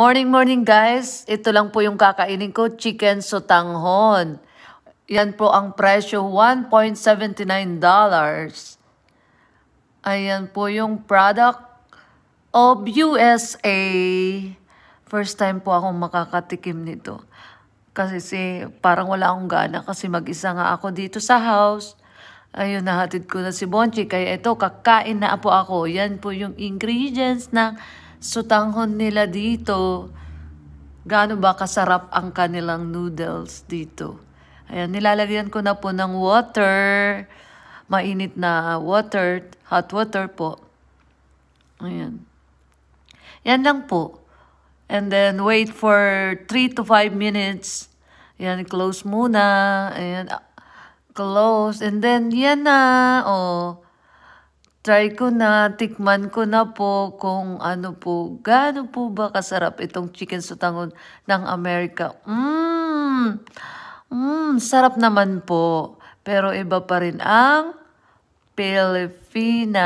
Morning guys. Ito lang po yung kakainin ko, chicken sotanghon. Yan po ang presyo, $1.79. Ayan po yung product of USA. First time po akong makakatikim nito. Kasi parang wala akong gana kasi mag-isa nga ako dito sa house. Ayun, nahatid ko na si Bonchi. Kaya ito, kakain na po ako. Yan po yung ingredients ng sotanghon nila dito. Gaano ba kasarap ang kanilang noodles dito. Ayan, nilalagyan ko na po ng water. Mainit na water, hot water po. Ayan. Yan lang po. And then wait for 3 to 5 minutes. Ayan, close muna. Ayan, close. And then yan na. Oh. Try ko na, tikman ko na po kung ano po, gaano po ba kasarap itong chicken sotanghon ng Amerika. Sarap naman po. Pero iba pa rin ang Pilipina.